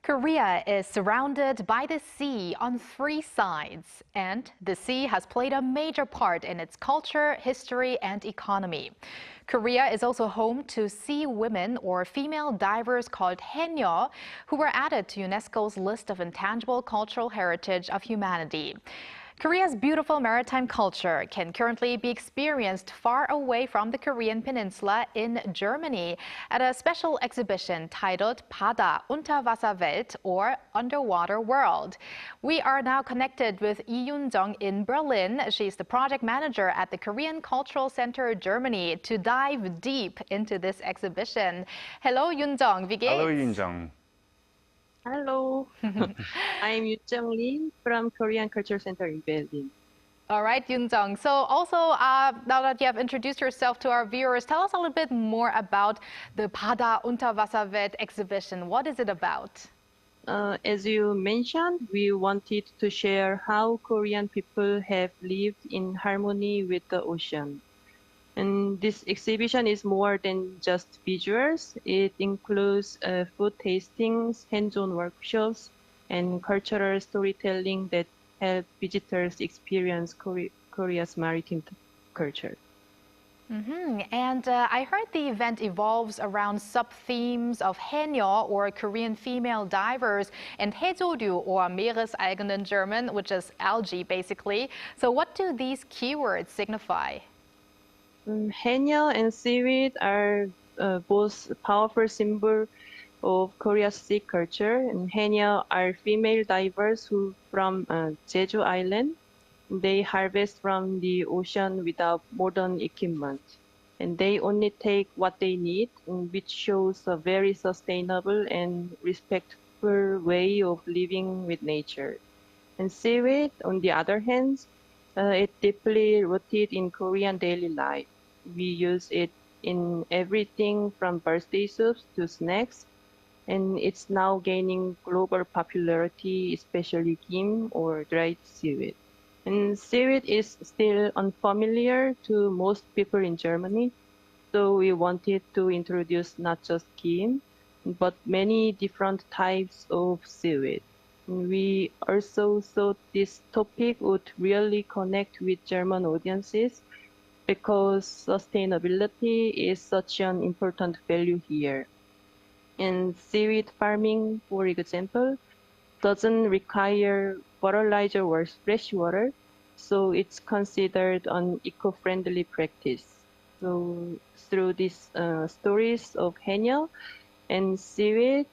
Korea is surrounded by the sea on three sides, and the sea has played a major part in its culture, history, and economy. Korea is also home to sea women or female divers called Haenyeo, who were added to UNESCO's list of intangible cultural heritage of humanity. Korea's beautiful maritime culture can currently be experienced far away from the Korean Peninsula in Germany at a special exhibition titled Bada, Unterwasserwelt, or Underwater World. We are now connected with Lee Yoonjung in Berlin. She's the project manager at the Korean Cultural Center Germany to dive deep into this exhibition. Hello, Yoonjung. Wie geht's? Hello, Yoonjung. Hello, I'm Yoonjung Lee from Korean Culture Center in Berlin. All right, Yoonjung. So also, now that you have introduced yourself to our viewers, tell us a little bit more about the Bada Unterwasserwelt exhibition. What is it about? As you mentioned, we wanted to share how Korean people have lived in harmony with the ocean. And this exhibition is more than just visuals. It includes food tastings, hands-on workshops, and cultural storytelling that help visitors experience Korea's maritime culture. And I heard the event evolves around sub-themes of Haenyeo, or Korean female divers, and Haejoryu, or Meeresalgen in German, which is algae basically. So what do these keywords signify? Haenyeo and seaweed are both powerful symbols of Korea's sea culture. And Haenyeo are female divers who from Jeju Island. They harvest from the ocean without modern equipment. And they only take what they need, which shows a very sustainable and respectful way of living with nature. And seaweed, on the other hand, it deeply rooted in Korean daily life. We use it in everything from birthday soups to snacks, and it's now gaining global popularity, especially kim or dried seaweed. And seaweed is still unfamiliar to most people in Germany, so we wanted to introduce not just kim, but many different types of seaweed. And we also thought this topic would really connect with German audiences, because sustainability is such an important value here. And seaweed farming, for example, doesn't require fertilizer or fresh water, so it's considered an eco-friendly practice. So through these stories of Haenyeo and seaweed,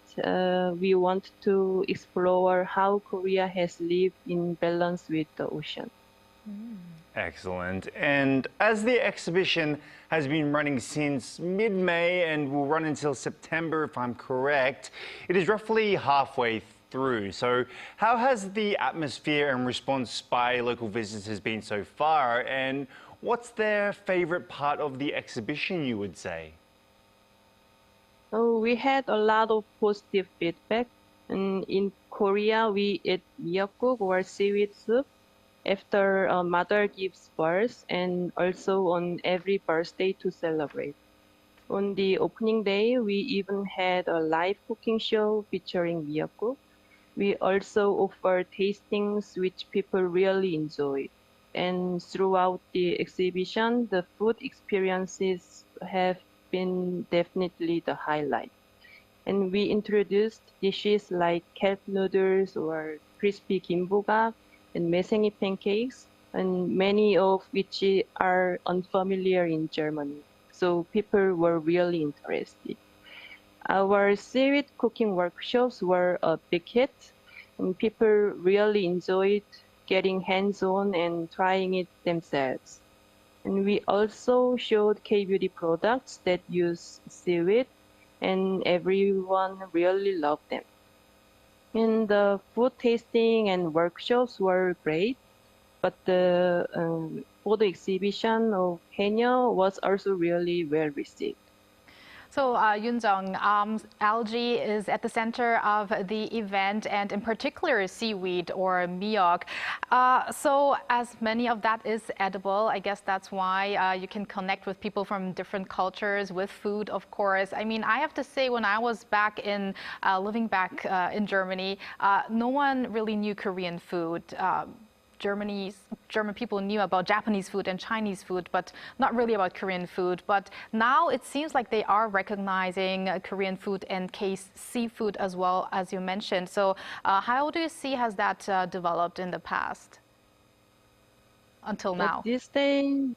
we want to explore how Korea has lived in balance with the ocean. Excellent. And as the exhibition has been running since mid-May and will run until September, if I'm correct, it is roughly halfway through. So how has the atmosphere and response by local visitors been so far? And what's their favorite part of the exhibition, you would say? Oh, we had a lot of positive feedback. And in Korea, we eat miyeokguk or seaweed soup after a mother gives birth, and also on every birthday to celebrate. On the opening day, we even had a live cooking show featuring miyeokguk. We also offer tastings which people really enjoy. And throughout the exhibition, the food experiences have been definitely the highlight. And we introduced dishes like kelp noodles or crispy gimbogak and mesengi pancakes, and many of which are unfamiliar in Germany. So people were really interested. Our seaweed cooking workshops were a big hit, and people really enjoyed getting hands-on and trying it themselves. And we also showed K-beauty products that use seaweed, and everyone really loved them. And the food tasting and workshops were great, but the photo exhibition of Haenyeo was also really well received. So, Yoonjung, algae is at the center of the event, and in particular, seaweed or miok. So, as many of that is edible, I guess that's why you can connect with people from different cultures with food, of course. I mean, I have to say, when I was back in living back in Germany, no one really knew Korean food. German people knew about Japanese food and Chinese food, but not really about Korean food. But now it seems like they are recognizing Korean food and case seafood as well, as you mentioned. So how do you see has that developed in the past until now? At this day,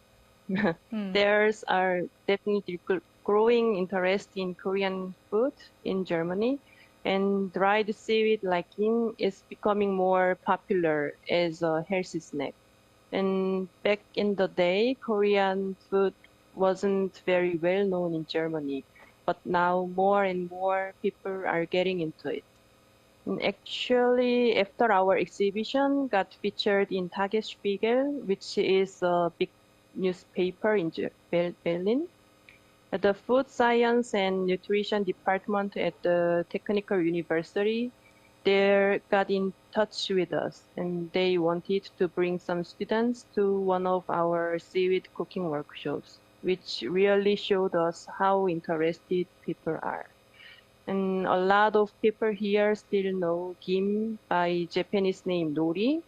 there's are definitely growing interest in Korean food in Germany. And dried seaweed like kin is becoming more popular as a healthy snack. And back in the day, Korean food wasn't very well known in Germany, but now more and more people are getting into it. And actually, after our exhibition got featured in Tagesspiegel, which is a big newspaper in Berlin, the Food Science and Nutrition Department at the Technical University, they got in touch with us and they wanted to bring some students to one of our seaweed cooking workshops, which really showed us how interested people are. And a lot of people here still know kim by Japanese name nori.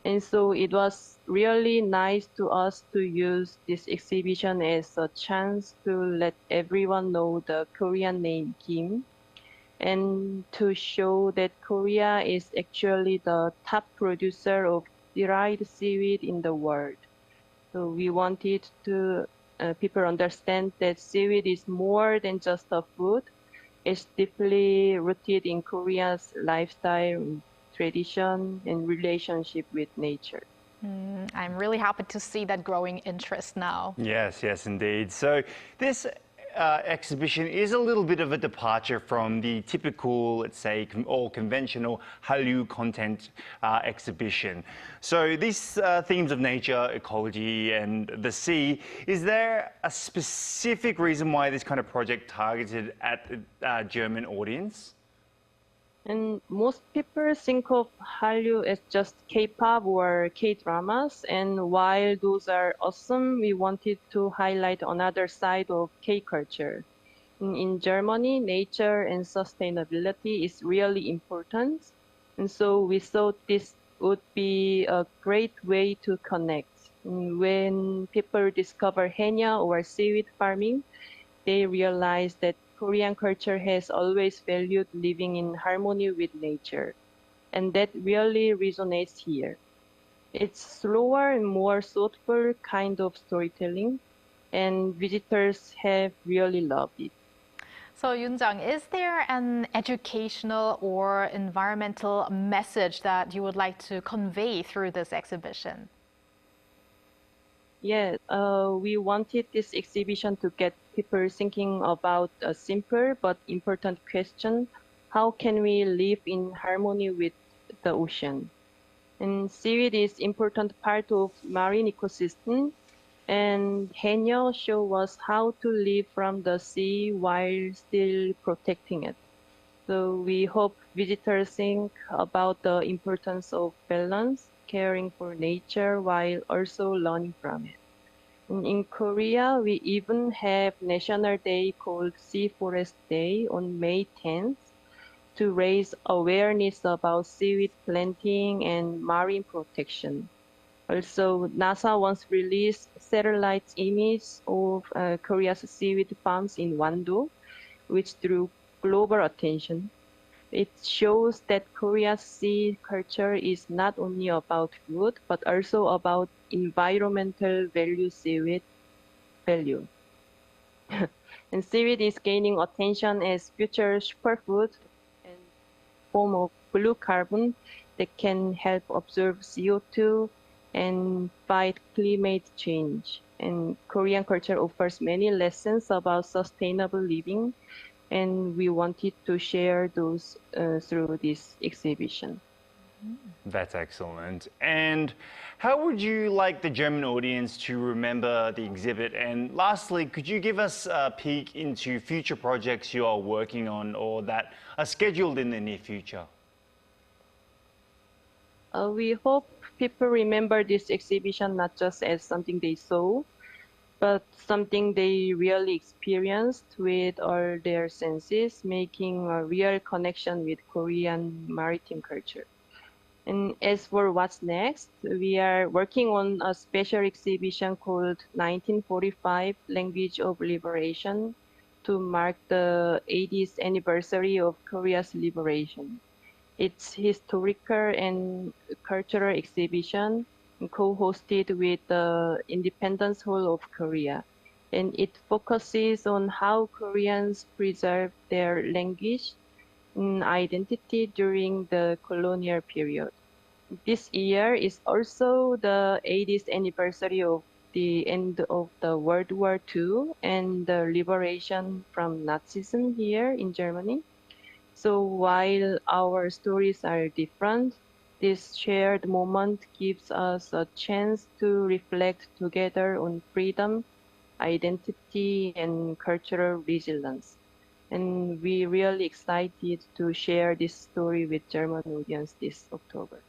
And so it was really nice to us to use this exhibition as a chance to let everyone know the Korean name Kim and to show that Korea is actually the top producer of dried seaweed in the world. So we wanted to people understand that seaweed is more than just a food. It's deeply rooted in Korea's lifestyle, tradition, and relationship with nature. I'm really happy to see that growing interest now. Yes, yes, indeed. So this exhibition is a little bit of a departure from the typical, let's say, all conventional Hallyu content exhibition. So these themes of nature, ecology, and the sea, is there a specific reason why this kind of project targeted at the German audience? And most people think of Hallyu as just K-pop or K-dramas, and while those are awesome, we wanted to highlight another side of K-culture. In Germany, nature and sustainability is really important, and so we thought this would be a great way to connect. When people discover Haenyeo or seaweed farming, they realize that Korean culture has always valued living in harmony with nature, and that really resonates here. It's slower and more thoughtful kind of storytelling, and visitors have really loved it. So Yoonjung, is there an educational or environmental message that you would like to convey through this exhibition? Yeah, we wanted this exhibition to get people thinking about a simple but important question: how can we live in harmony with the ocean? And seaweed is important part of marine ecosystem, and Haenyeo show us how to live from the sea while still protecting it. So we hope visitors think about the importance of balance, caring for nature while also learning from it. In Korea, we even have National Day called Sea Forest Day on May 10th to raise awareness about seaweed planting and marine protection. Also, NASA once released satellite images of Korea's seaweed farms in Wando, which drew global attention. It shows that Korea's sea culture is not only about food, but also about environmental value, seaweed value. And seaweed is gaining attention as future superfood and form of blue carbon that can help absorb CO2 and fight climate change. And Korean culture offers many lessons about sustainable living, and we wanted to share those through this exhibition. That's excellent. And how would you like the German audience to remember the exhibit? And lastly, could you give us a peek into future projects you are working on or that are scheduled in the near future? We hope people remember this exhibition not just as something they saw, but something they really experienced with all their senses, making a real connection with Korean maritime culture. And as for what's next, we are working on a special exhibition called 1945 Language of Liberation to mark the 80th anniversary of Korea's liberation. It's historical and cultural exhibition co-hosted with the Independence Hall of Korea. And it focuses on how Koreans preserve their language and identity during the colonial period. This year is also the 80th anniversary of the end of the World War II and the liberation from Nazism here in Germany. So while our stories are different, this shared moment gives us a chance to reflect together on freedom, identity, and cultural resilience. And we're really excited to share this story with German audience this October.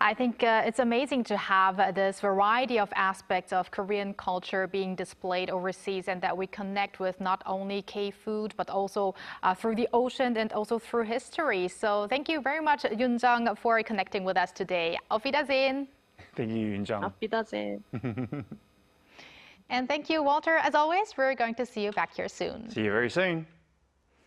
I think it's amazing to have this variety of aspects of Korean culture being displayed overseas and that we connect with not only K-food, but also through the ocean and also through history. So thank you very much, Yoonjung, for connecting with us today. Auf Wiedersehen. Thank you, Yoonjung. Auf Wiedersehen. And thank you, Walter. As always, we're going to see you back here soon. See you very soon.